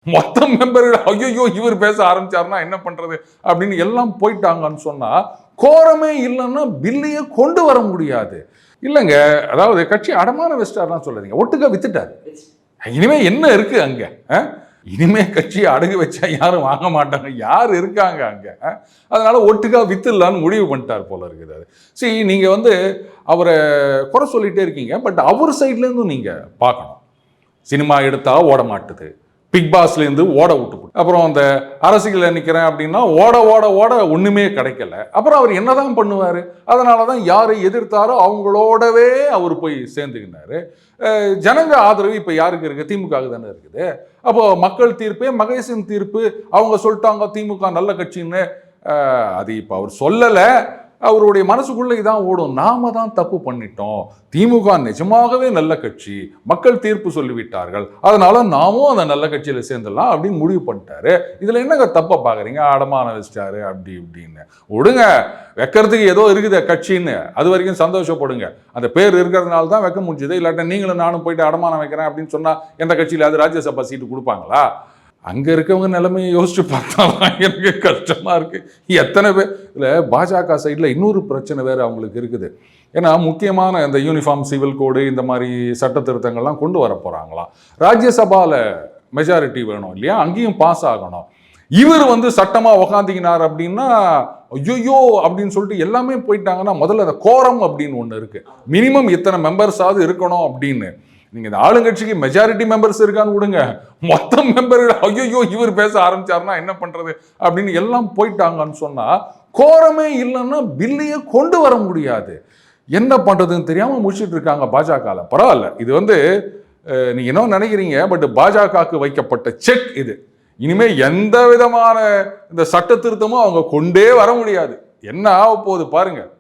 மொத்த மெம்பர்கள் ஐயோ இவர் பேச ஆரம்பிச்சாருன்னா என்ன பண்றது அப்படின்னு எல்லாம் போயிட்டாங்கன்னு சொன்னா கோரமே இல்லைன்னா பில்லையே கொண்டு வர முடியாது. இல்லைங்க, அதாவது கட்சி அடமான வச்சிட்டாருலாம் சொல்லாதீங்க, ஒட்டுக்கா வித்துட்டாரு. இனிமே என்ன இருக்கு அங்க? இனிமே கட்சியை அடகு வச்சா யாரும் வாங்க மாட்டாங்க, யார் இருக்காங்க அங்க? அதனால ஒட்டுக்கா வித்துலான்னு முடிவு பண்ணிட்டார் போல இருக்குது. அது சரி, நீங்க அவரை குறை சொல்லிட்டே இருக்கீங்க, பட் அவர் சைட்ல இருந்தும் நீங்க பார்க்கணும். சினிமா எடுத்தா ஓட மாட்டுது, பிக் பாஸ்ல இருந்து ஓட விட்டு, அப்புறம் அந்த அரசியல் நிக்கிறேன் அப்படின்னா ஓட ஓட ஓட ஒண்ணுமே கிடைக்கல. அப்புறம் அவர் என்னதான் பண்ணுவாரு? அதனாலதான் யாரை எதிர்த்தாரோ அவங்களோடவே அவர் போய் சேர்ந்துக்கினாரு. ஜனங்க ஆதரவு இப்ப யாருக்கு இருக்கு? திமுக தானே இருக்குது. அப்போ மக்கள் தீர்ப்பு, மகேசன் தீர்ப்பு, அவங்க சொல்லிட்டாங்க திமுக நல்ல கட்சின்னு. அது இப்ப அவர் சொல்லல, அவருடைய மனசுக்குள்ள இதான் ஓடும், நாம தான் தப்பு பண்ணிட்டோம், திமுக நிஜமாகவே நல்ல கட்சி, மக்கள் தீர்ப்பு சொல்லிவிட்டார்கள், அதனால நாமும் அந்த நல்ல கட்சியில சேர்ந்துடலாம் அப்படின்னு முடிவு பண்ணிட்டாரு. இதுல என்னங்க தப்பா பாக்குறீங்க? அடமான வச்சிட்டாரு அப்படி இப்படின்னு விடுங்க. வைக்கிறதுக்கு ஏதோ இருக்குது கட்சின்னு, அது வரைக்கும் சந்தோஷப்படுங்க. அந்த பேர் இருக்கிறதுனால தான் வைக்க முடிஞ்சது. இல்லாட்ட நீங்களும் நானும் போயிட்டு அடமானம் வைக்கிறேன் அப்படின்னு சொன்னா எந்த கட்சியில அது ராஜ்யசபா சீட்டு கொடுப்பாங்களா? அங்க இருக்கவங்க நிலைமையை யோசிச்சு பார்த்தாலும் எனக்கு கஷ்டமா இருக்கு. எத்தனை பேர் இல்ல, பாஜக சைட்ல இன்னொரு பிரச்சனை வேற அவங்களுக்கு இருக்குது. ஏன்னா முக்கியமான இந்த யூனிஃபார்ம் சிவில் கோடு, இந்த மாதிரி சட்ட திருத்தங்கள்லாம் கொண்டு வர போறாங்களாம். ராஜ்யசபால மெஜாரிட்டி வேணும் இல்லையா, அங்கேயும் பாஸ் ஆகணும். இவர் சட்டமா உக்காந்திக்கினார் அப்படின்னா ஐயோ அப்படின்னு சொல்லிட்டு எல்லாமே போயிட்டாங்கன்னா, முதல்ல அந்த கோரம் அப்படின்னு ஒண்ணு இருக்கு, மினிமம் இத்தனை மெம்பர்ஸாவது இருக்கணும் அப்படின்னு. நீங்க இந்த ஆளுங்கட்சிக்கு மெஜாரிட்டி மெம்பர்ஸ் இருக்கான்னு விடுங்க, மொத்த மெம்பர்கள் ஐயோ இவர் பேச ஆரம்பிச்சாருன்னா என்ன பண்றது அப்படின்னு எல்லாம் போயிட்டாங்கன்னு சொன்னா கோரமே இல்லைன்னா பில்லையே கொண்டு வர முடியாது. என்ன பண்றதுன்னு தெரியாம முடிச்சுட்டு இருக்காங்க பாஜக. பரவாயில்ல, இது நீங்க என்ன நினைக்கிறீங்க, பட் பாஜகவுக்கு வைக்கப்பட்ட செக் இது. இனிமே எந்த விதமான இந்த சட்ட திருத்தமும் அவங்க கொண்டே வர முடியாது. என்ன ஆக போகுது பாருங்க.